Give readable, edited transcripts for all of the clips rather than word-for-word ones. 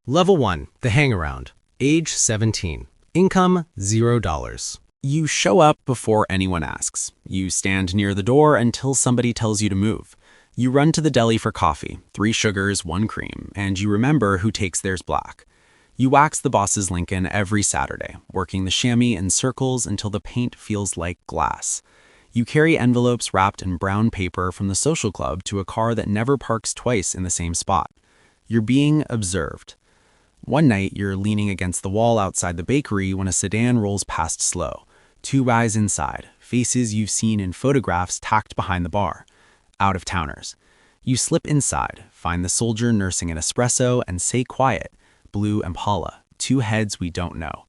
Level 1, the hangaround. Age 17. Income $0. You show up before anyone asks. You stand near the door until somebody tells you to move. You run to the deli for coffee, 3 sugars, 1 cream, and you remember who takes theirs black. You wax the boss's Lincoln every Saturday, working the chamois in circles until the paint feels like glass. You carry envelopes wrapped in brown paper from the social club to a car that never parks twice in the same spot. You're being observed. One night, you're leaning against the wall outside the bakery when a sedan rolls past slow. 2 guys inside, faces you've seen in photographs tacked behind the bar. Out-of-towners. You slip inside, find the soldier nursing an espresso, and say quiet, "Blue Impala, 2 heads we don't know."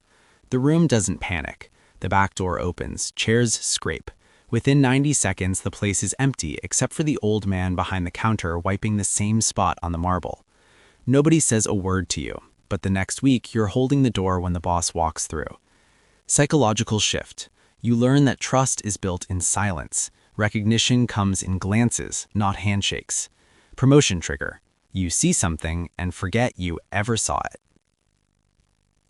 The room doesn't panic. The back door opens, chairs scrape. Within 90 seconds, the place is empty except for the old man behind the counter wiping the same spot on the marble. Nobody says a word to you, but the next week you're holding the door when the boss walks through. Psychological shift. You learn that trust is built in silence. Recognition comes in glances, not handshakes. Promotion trigger. You see something and forget you ever saw it.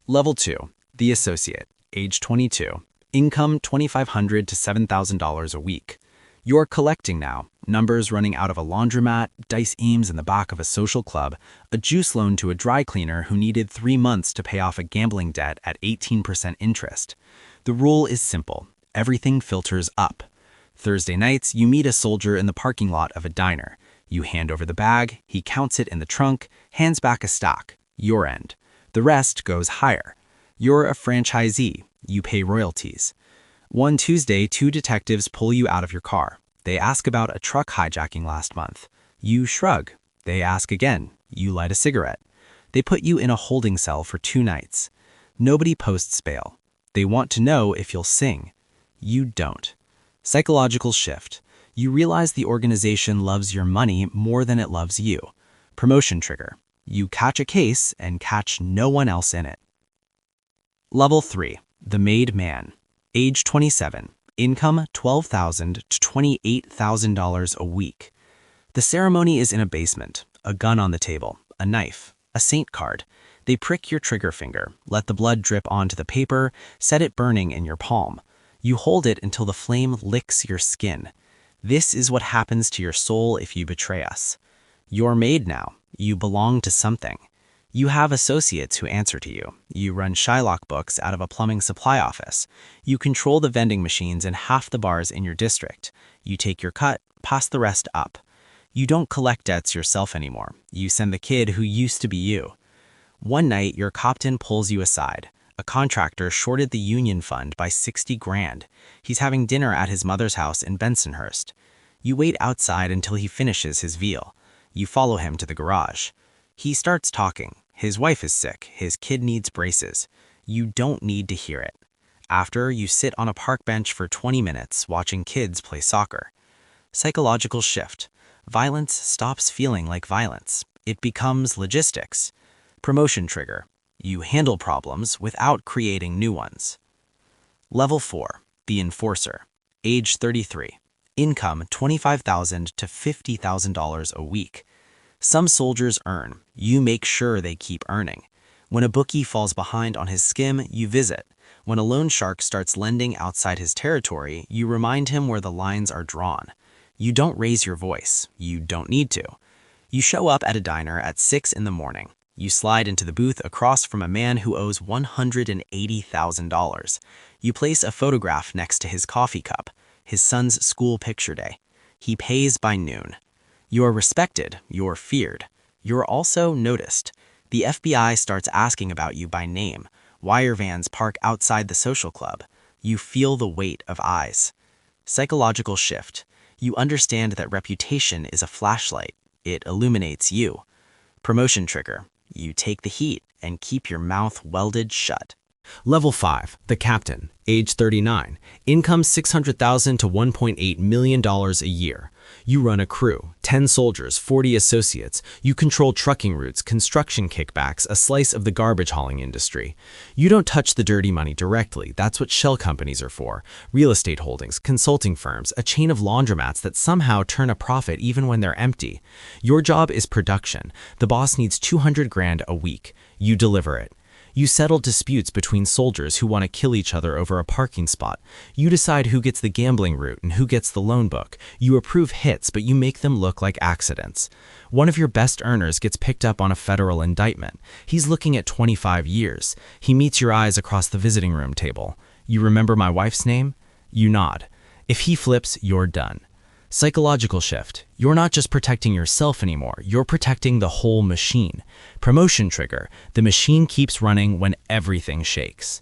Level 2, the associate. Age 22. Income $2,500 to $7,000 a week. You're collecting now, numbers running out of a laundromat, dice aims in the back of a social club, a juice loan to a dry cleaner who needed 3 months to pay off a gambling debt at 18% interest. The rule is simple. Everything filters up. Thursday nights, you meet a soldier in the parking lot of a diner. You hand over the bag, he counts it in the trunk, hands back a stock. Your end. The rest goes higher. You're a franchisee. You pay royalties. One Tuesday, 2 detectives pull you out of your car. They ask about a truck hijacking last month. You shrug. They ask again. You light a cigarette. They put you in a holding cell for 2 nights. Nobody posts bail. They want to know if you'll sing. You don't. Psychological shift. You realize the organization loves your money more than it loves you. Promotion trigger. You catch a case and catch no one else in it. Level 3, the made man. Age 27. Income $12,000 to $28,000 a week. The ceremony is in a basement. A gun on the table, a knife, a saint card. They prick your trigger finger, let the blood drip onto the paper, set it burning in your palm. You hold it until the flame licks your skin. This is what happens to your soul if you betray us. You're made now. You belong to something. You have associates who answer to you. You run Shylock books out of a plumbing supply office. You control the vending machines in half the bars in your district. You take your cut, pass the rest up. You don't collect debts yourself anymore. You send the kid who used to be you. One night, your captain pulls you aside. A contractor shorted the union fund by 60 grand. He's having dinner at his mother's house in Bensonhurst. You wait outside until he finishes his veal. You follow him to the garage. He starts talking. His wife is sick. His kid needs braces. You don't need to hear it. After, you sit on a park bench for 20 minutes watching kids play soccer. Psychological shift. Violence stops feeling like violence. It becomes logistics. Promotion trigger. You handle problems without creating new ones. Level 4, the enforcer. Age 33. Income $25,000 to $50,000 a week. Some soldiers earn. You make sure they keep earning. When a bookie falls behind on his skim, you visit. When a loan shark starts lending outside his territory, you remind him where the lines are drawn. You don't raise your voice. You don't need to. You show up at a diner at 6 in the morning. You slide into the booth across from a man who owes $180,000. You place a photograph next to his coffee cup, his son's school picture day. He pays by noon. You're respected, you're feared. You're also noticed. The FBI starts asking about you by name. Wire vans park outside the social club. You feel the weight of eyes. Psychological shift. You understand that reputation is a flashlight. It illuminates you. Promotion trigger. You take the heat and keep your mouth welded shut. Level 5, the captain, age 39, income $600,000 to $1.8 million a year. You run a crew, 10 soldiers, 40 associates. You control trucking routes, construction kickbacks, a slice of the garbage hauling industry. You don't touch the dirty money directly. That's what shell companies are for. Real estate holdings, consulting firms, a chain of laundromats that somehow turn a profit even when they're empty. Your job is production. The boss needs 200 grand a week. You deliver it. You settle disputes between soldiers who want to kill each other over a parking spot. You decide who gets the gambling route and who gets the loan book. You approve hits, but you make them look like accidents. One of your best earners gets picked up on a federal indictment. He's looking at 25 years. He meets your eyes across the visiting room table. You remember my wife's name? You nod. If he flips, you're done. Psychological shift. You're not just protecting yourself anymore, you're protecting the whole machine. Promotion trigger. The machine keeps running when everything shakes.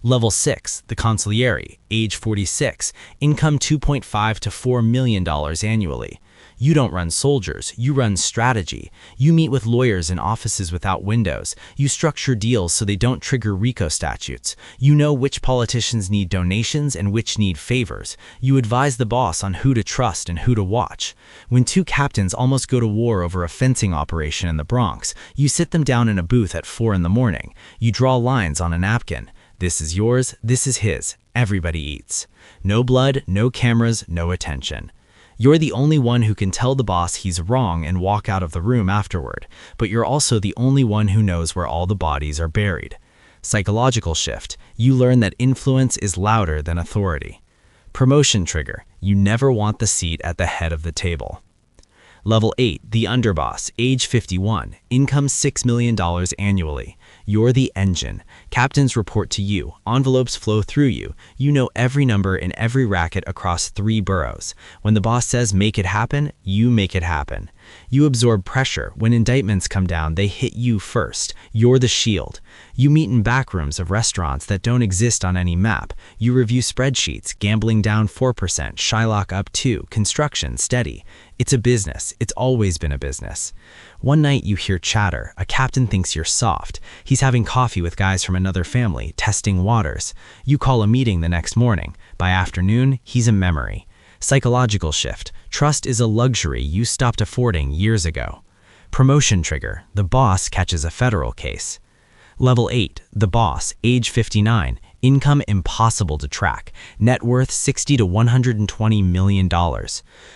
Level 6, the Consigliere, age 46, income $2.5 to $4 million annually. You don't run soldiers, you run strategy. You meet with lawyers in offices without windows. You structure deals so they don't trigger RICO statutes. You know which politicians need donations and which need favors. You advise the boss on who to trust and who to watch. When two captains almost go to war over a fencing operation in the Bronx, you sit them down in a booth at 4 in the morning. You draw lines on a napkin. This is yours, this is his. Everybody eats. No blood, no cameras, no attention. You're the only one who can tell the boss he's wrong and walk out of the room afterward, but you're also the only one who knows where all the bodies are buried. Psychological shift. You learn that influence is louder than authority. Promotion trigger. You never want the seat at the head of the table. Level 8, the Underboss, age 51, income $6 million annually. You're the engine. Captains report to you. Envelopes flow through you. You know every number in every racket across 3 boroughs. When the boss says make it happen, you make it happen. You absorb pressure. When indictments come down, they hit you first. You're the shield. You meet in back rooms of restaurants that don't exist on any map. You review spreadsheets, gambling down 4%, Shylock up 2, construction steady. It's a business. It's always been a business. One night you hear chatter. A captain thinks you're soft. He's having coffee with guys from another family, testing waters. You call a meeting the next morning. By afternoon, he's a memory. Psychological shift. Trust is a luxury you stopped affording years ago. Promotion trigger. The boss catches a federal case. Level 8, the boss, age 59, income impossible to track, net worth $60 to $120 million.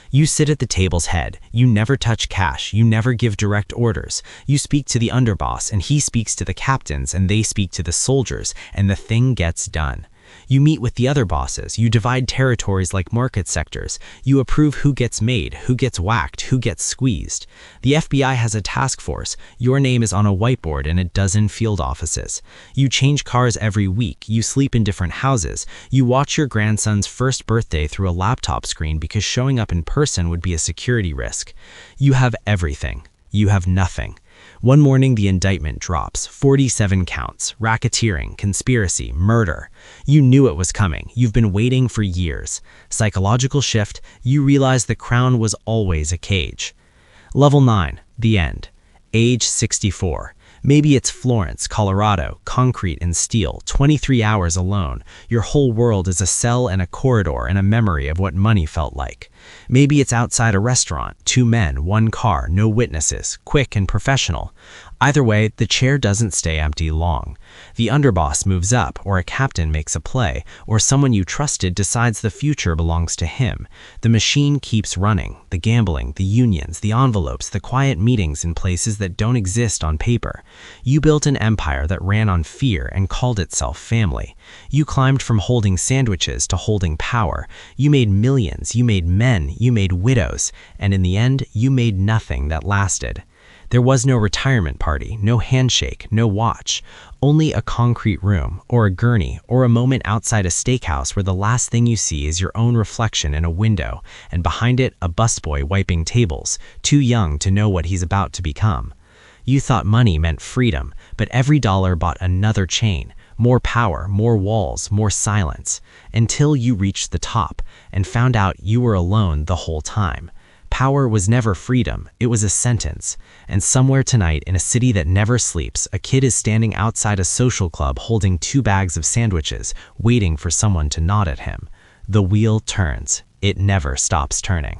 You sit at the table's head. You never touch cash. You never give direct orders. You speak to the underboss, and he speaks to the captains, and they speak to the soldiers, and the thing gets done. You meet with the other bosses. You divide territories like market sectors. You approve who gets made, who gets whacked, who gets squeezed. The FBI has a task force. Your name is on a whiteboard in a dozen field offices. You change cars every week. You sleep in different houses. You watch your grandson's first birthday through a laptop screen because showing up in person would be a security risk. You have everything. You have nothing. One morning, the indictment drops. 47 counts. Racketeering, conspiracy, murder. You knew it was coming. You've been waiting for years. Psychological shift. You realize the crown was always a cage. Level 9. The end. Age 64. Maybe it's Florence, Colorado, concrete and steel, 23 hours alone. Your whole world is a cell and a corridor and a memory of what money felt like. Maybe it's outside a restaurant, 2 men, 1 car, no witnesses, quick and professional. Either way, the chair doesn't stay empty long. The underboss moves up, or a captain makes a play, or someone you trusted decides the future belongs to him. The machine keeps running. The gambling, the unions, the envelopes, the quiet meetings in places that don't exist on paper. You built an empire that ran on fear and called itself family. You climbed from holding sandwiches to holding power. You made millions, you made men, you made widows, and in the end, you made nothing that lasted. There was no retirement party, no handshake, no watch, only a concrete room, or a gurney, or a moment outside a steakhouse where the last thing you see is your own reflection in a window, and behind it, a busboy wiping tables, too young to know what he's about to become. You thought money meant freedom, but every dollar bought another chain, more power, more walls, more silence, until you reached the top and found out you were alone the whole time. Power was never freedom, it was a sentence. And somewhere tonight, in a city that never sleeps, a kid is standing outside a social club holding 2 bags of sandwiches, waiting for someone to nod at him. The wheel turns. It never stops turning.